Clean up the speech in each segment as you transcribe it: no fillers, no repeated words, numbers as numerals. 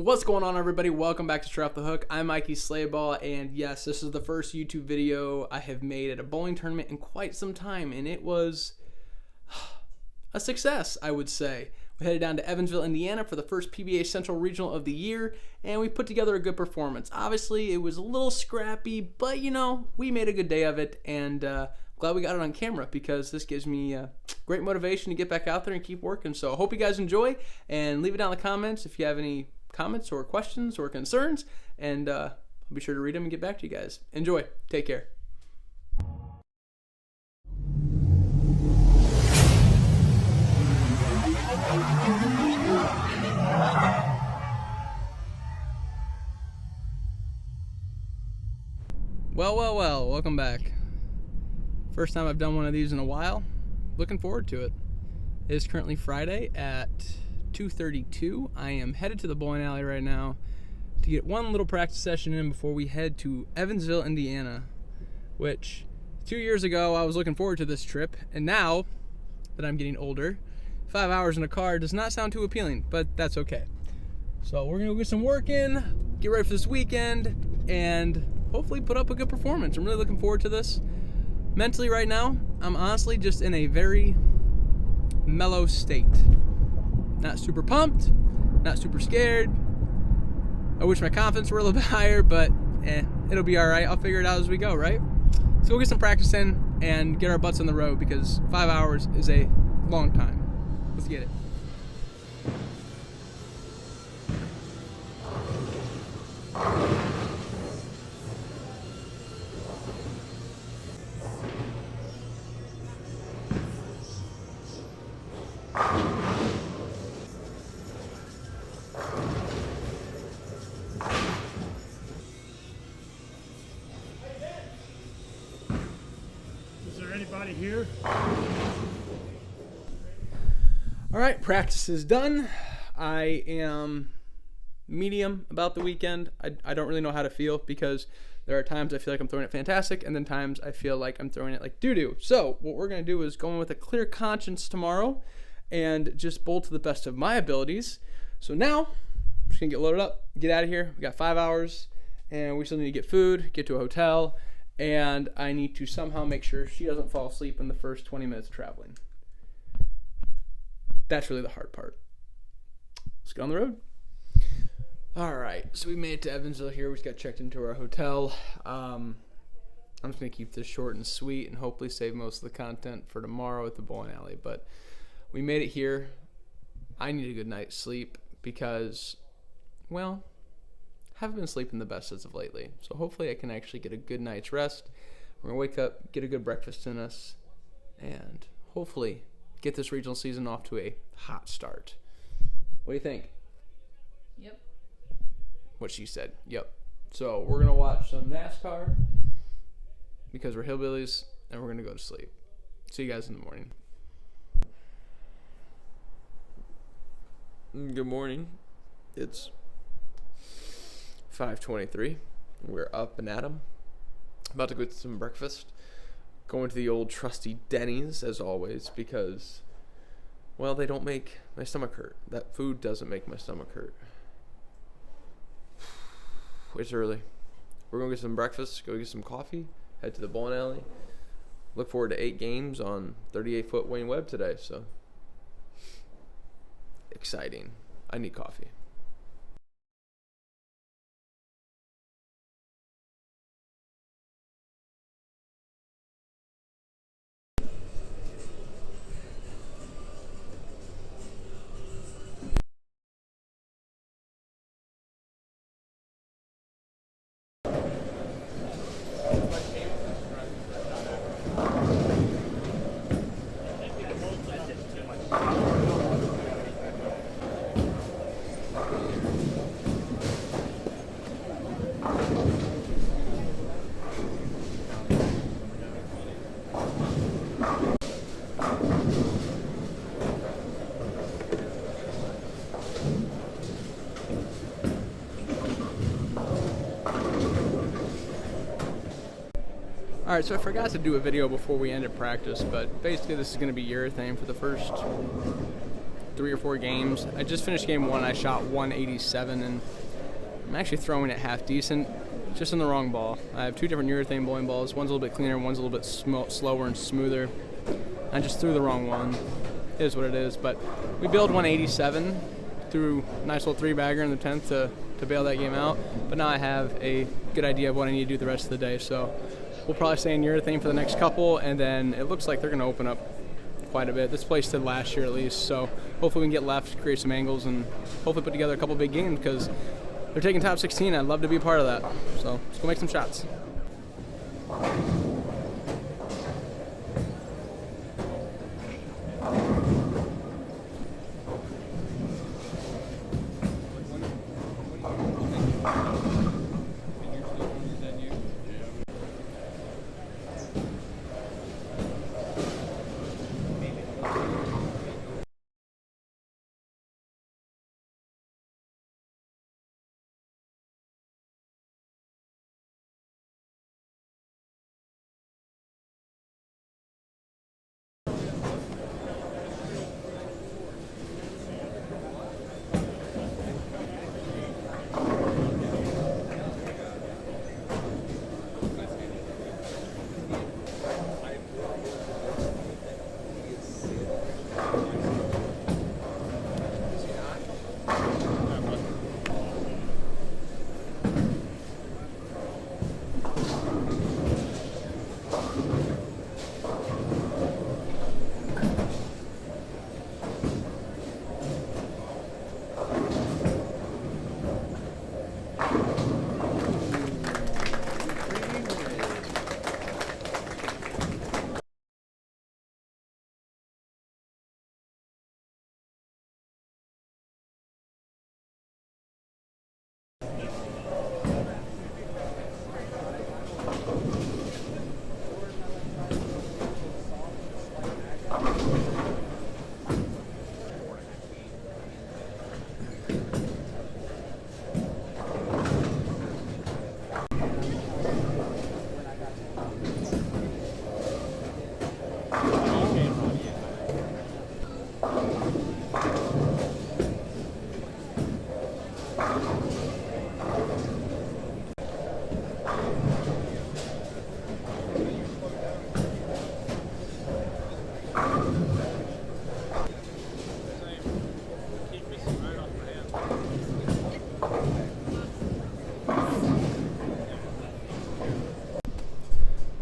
What's going on, everybody? Welcome back to Straight Off the Hook. I'm Mikey Slayball, and yes, this is the first YouTube video I have made at a bowling tournament in quite some time, and it was a success, I would say. We headed down to Evansville, Indiana for the first PBA Central Regional of the year, and we put together a good performance. Obviously, it was a little scrappy, but you know, we made a good day of it, and glad we got it on camera because this gives me great motivation to get back out there and keep working. So I hope you guys enjoy, and leave it down in the comments if you have any comments or questions or concerns, and I'll be sure to read them and get back to you guys. Enjoy. Take care. Well, welcome back. First time I've done one of these in a while. Looking forward to it. It is currently Friday at 2:32. I am headed to the bowling alley right now to get one little practice session in before we head to Evansville, Indiana, which 2 years ago I was looking forward to this trip, and now that I'm getting older, 5 hours in a car does not sound too appealing, but that's okay. So we're gonna go get some work in, get ready for this weekend, and hopefully put up a good performance. I'm really looking forward to this. Mentally right now, I'm honestly just in a very mellow state. Not super pumped, not super scared. I wish my confidence were a little bit higher, but it'll be all right. I'll figure it out as we go, right? So we'll get some practice in and get our butts on the road because 5 hours is a long time. Let's get it. Anybody here? All right, practice is done. I am medium about the weekend. I don't really know how to feel because there are times I feel like I'm throwing it fantastic, and then times I feel like I'm throwing it like doo-doo. So what we're going to do is go in with a clear conscience tomorrow and just bowl to the best of my abilities. So now I'm just going to get loaded up, get out of here. We got 5 hours, and we still need to get food, get to a hotel, and I need to somehow make sure she doesn't fall asleep in the first 20 minutes of traveling. That's really the hard part. Let's get on the road. All right, so we made it to Evansville here. We just got checked into our hotel. I'm just going to keep this short and sweet and hopefully save most of the content for tomorrow at the bowling alley. But we made it here. I need a good night's sleep because, well, haven't been sleeping the best as of lately. So hopefully I can actually get a good night's rest. We're going to wake up, get a good breakfast in us, and hopefully get this regional season off to a hot start. What do you think? Yep. What she said. Yep. So we're going to watch some NASCAR because we're hillbillies, and we're going to go to sleep. See you guys in the morning. Good morning. It's 5:23. We're up and at 'em. About to go get some breakfast. Going to the old trusty Denny's as always because, well, they don't make my stomach hurt. That food doesn't make my stomach hurt. It's early. We're going to get some breakfast, go get some coffee, head to the bowling alley. Look forward to 8 games on 38-foot wyane webb today, so exciting. I need coffee. Alright, so I forgot to do a video before we ended practice, but basically this is going to be urethane for the first 3 or 4 games. I just finished game 1. I shot 187, and I'm actually throwing it half decent, just on the wrong ball. I have 2 different urethane bowling balls. One's a little bit cleaner, one's a little bit slower and smoother. I just threw the wrong one. It is what it is, but we bailed 187 through a nice little 3-bagger in the 10th to bail that game out. But now I have a good idea of what I need to do the rest of the day, so we'll probably stay in urethane for the next couple, and then it looks like they're going to open up quite a bit. This place did last year at least, so hopefully we can get left, create some angles, and hopefully put together a couple big games because they're taking top 16. I'd love to be a part of that. So let's go make some shots.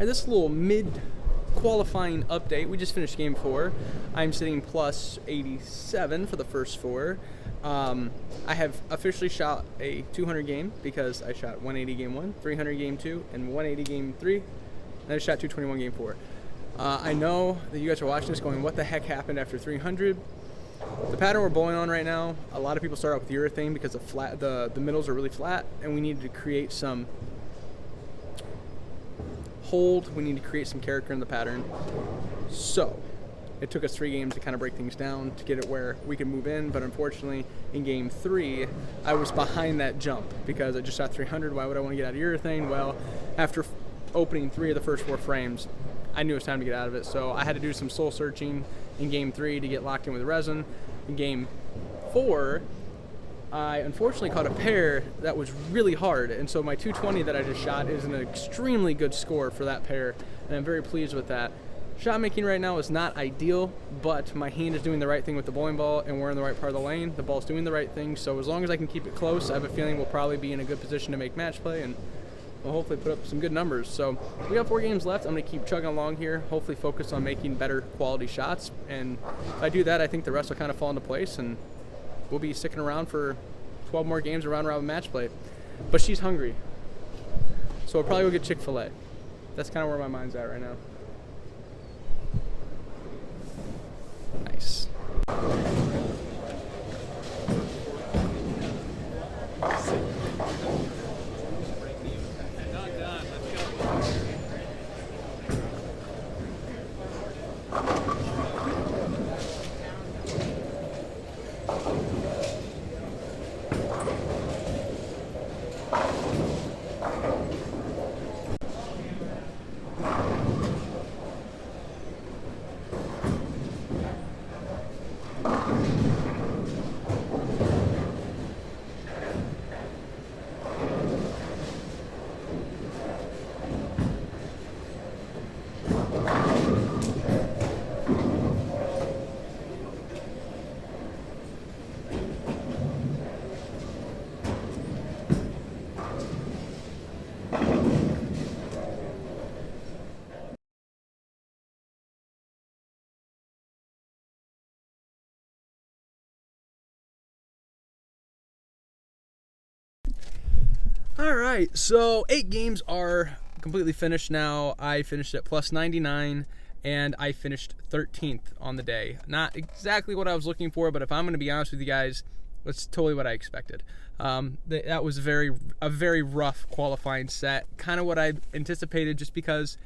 All right, this little mid-qualifying update. We just finished game 4. I'm sitting plus 87 for the first 4. I have officially shot a 200 game because I shot 180 game 1, 300 game 2, and 180 game 3. And I shot 221 game 4. I know that you guys are watching this going, what the heck happened after 300? The pattern we're bowling on right now, a lot of people start out with urethane because the middles are really flat, and we needed to create some hold. We need to create some character in the pattern. So it took us 3 games to kind of break things down to get it where we could move in, but unfortunately in game 3 I was behind that jump because I just shot 300. Why would I want to get out of urethane? Well, after opening 3 of the first 4 frames, I knew it was time to get out of it, so I had to do some soul searching in game 3 to get locked in with resin. In game 4, I unfortunately caught a pair that was really hard, and so my 220 that I just shot is an extremely good score for that pair, and I'm very pleased with that. Shot making right now is not ideal, but my hand is doing the right thing with the bowling ball, and we're in the right part of the lane. The ball's doing the right thing, so as long as I can keep it close, I have a feeling we'll probably be in a good position to make match play, and we'll hopefully put up some good numbers. So we got 4 games left. I'm going to keep chugging along here, hopefully focus on making better quality shots, and if I do that, I think the rest will kind of fall into place, and we'll be sticking around for 12 more games around robin match play. But she's hungry, so we'll probably go get Chick-fil-A. That's kind of where my mind's at right now. Nice. All right, so 8 games are completely finished now. I finished at plus 99, and I finished 13th on the day. Not exactly what I was looking for, but if I'm going to be honest with you guys, that's totally what I expected. That was a very rough qualifying set, kind of what I anticipated, just because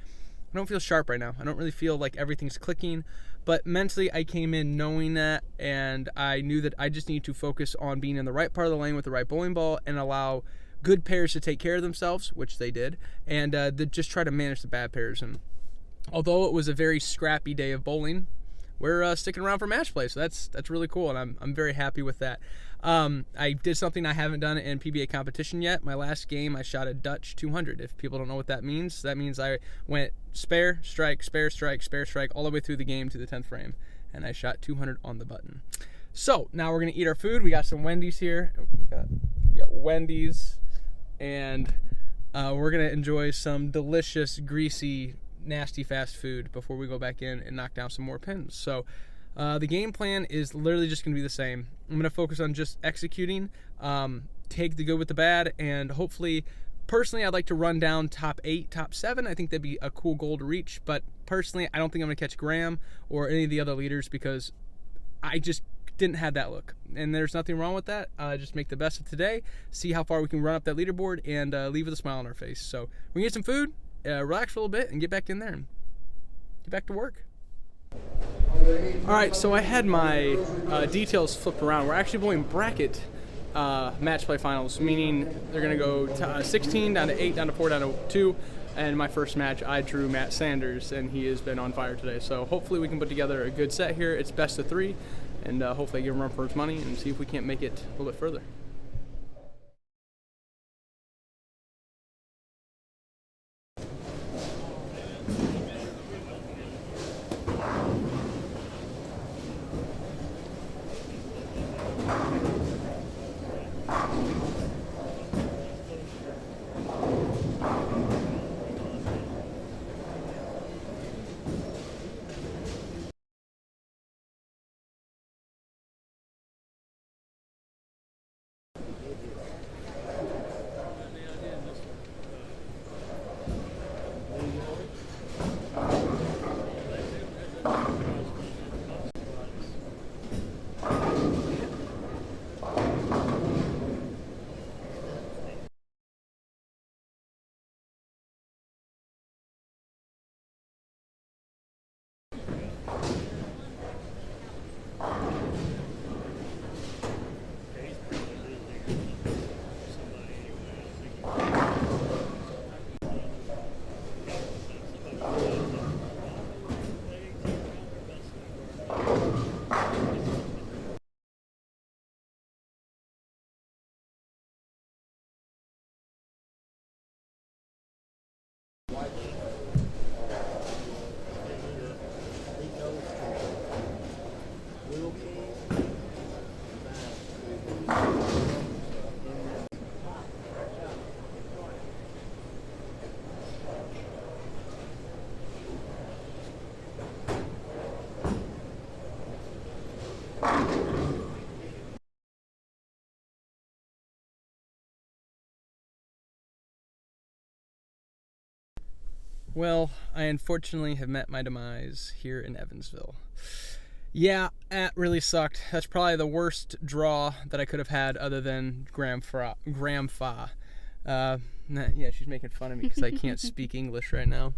I don't feel sharp right now. I don't really feel like everything's clicking, but mentally I came in knowing that, and I knew that I just need to focus on being in the right part of the lane with the right bowling ball and allow good pairs to take care of themselves, which they did, and just try to manage the bad pairs. And although it was a very scrappy day of bowling, we're sticking around for match play, so that's really cool, and I'm very happy with that. I did something I haven't done in PBA competition yet. My last game, I shot a Dutch 200. If people don't know what that means I went spare, strike, spare, strike, spare, strike, all the way through the game to the 10th frame, and I shot 200 on the button. So now we're gonna eat our food. We got some Wendy's here. We got Wendy's, and we're gonna enjoy some delicious, greasy, nasty fast food before we go back in and knock down some more pins. So the game plan is literally just gonna be the same. I'm gonna focus on just executing, take the good with the bad, and hopefully, personally, I'd like to run down top 8, top 7. I think that'd be a cool goal to reach, but personally, I don't think I'm gonna catch Graham or any of the other leaders because I just didn't have that look, and there's nothing wrong with that. Just make the best of today, see how far we can run up that leaderboard, and leave with a smile on our face. So we're gonna get some food, relax for a little bit, and get back in there and get back to work. All right, so I had my details flipped around. We're actually going bracket match play finals, meaning they're gonna go 16 down to 8, down to 4, down to 2. And my first match, I drew Matt Sanders, and he has been on fire today. So hopefully we can put together a good set here. It's best of 3, and hopefully give him a run for his money and see if we can't make it a little bit further. Well, I unfortunately have met my demise here in Evansville. Yeah, that really sucked. That's probably the worst draw that I could have had other than Graham Fa. Yeah, she's making fun of me because I can't speak English right now.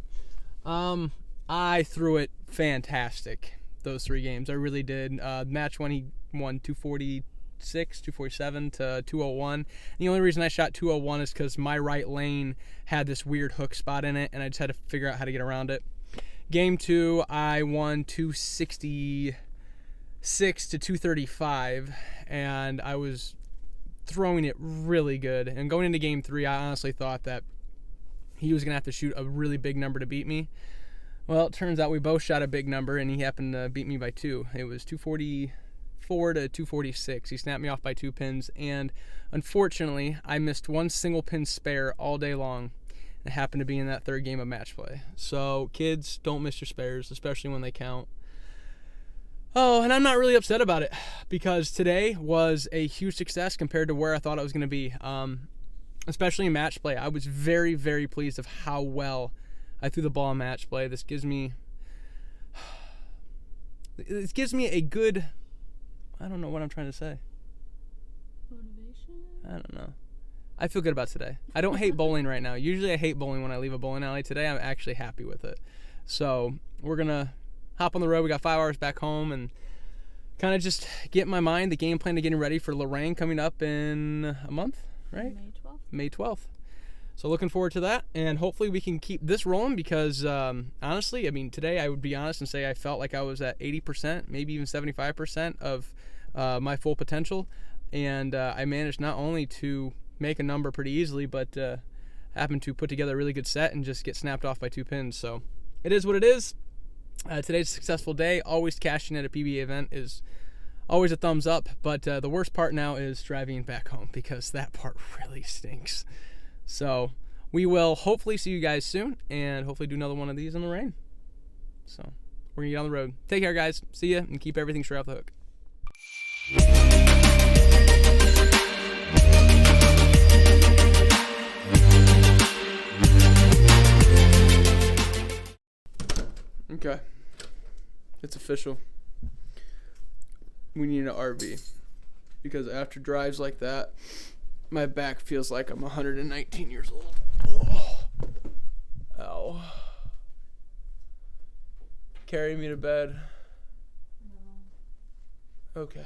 I threw it fantastic, those 3 games. I really did. Match 1, he won 247 to 201. The only reason I shot 201 is because my right lane had this weird hook spot in it, and I just had to figure out how to get around it. Game 2, I won 266 to 235, and I was throwing it really good. And going into Game 3, I honestly thought that he was going to have to shoot a really big number to beat me. Well, it turns out we both shot a big number, and he happened to beat me by 2. It was 244 to 246. He snapped me off by 2 pins, and unfortunately, I missed 1 single pin spare all day long. It happened to be in that 3rd game of match play. So, kids, don't miss your spares, especially when they count. Oh, and I'm not really upset about it because today was a huge success compared to where I thought it was going to be. especially in match play. I was very, very pleased of how well I threw the ball in match play. This gives me a good, I don't know what I'm trying to say. Motivation? I don't know. I feel good about today. I don't hate bowling right now. Usually I hate bowling when I leave a bowling alley. Today I'm actually happy with it. So we're going to hop on the road. We got 5 hours back home and kind of just get in my mind the game plan to getting ready for Lorraine coming up in a month, right? May 12th. May 12th. So looking forward to that, and hopefully we can keep this rolling because honestly, I mean, today I would be honest and say I felt like I was at 80%, maybe even 75% of my full potential, and I managed not only to make a number pretty easily, but happened to put together a really good set and just get snapped off by 2 pins. So it is what it is. Today's a successful day. Always cashing at a PBA event is always a thumbs up, but the worst part now is driving back home because that part really stinks. So we will hopefully see you guys soon and hopefully do another one of these in the rain. So we're going to get on the road. Take care, guys. See ya, and keep everything straight off the hook. Okay. It's official. We need an RV because after drives like that, my back feels like I'm 119 years old. Oh. Ow. Carry me to bed. No. Okay.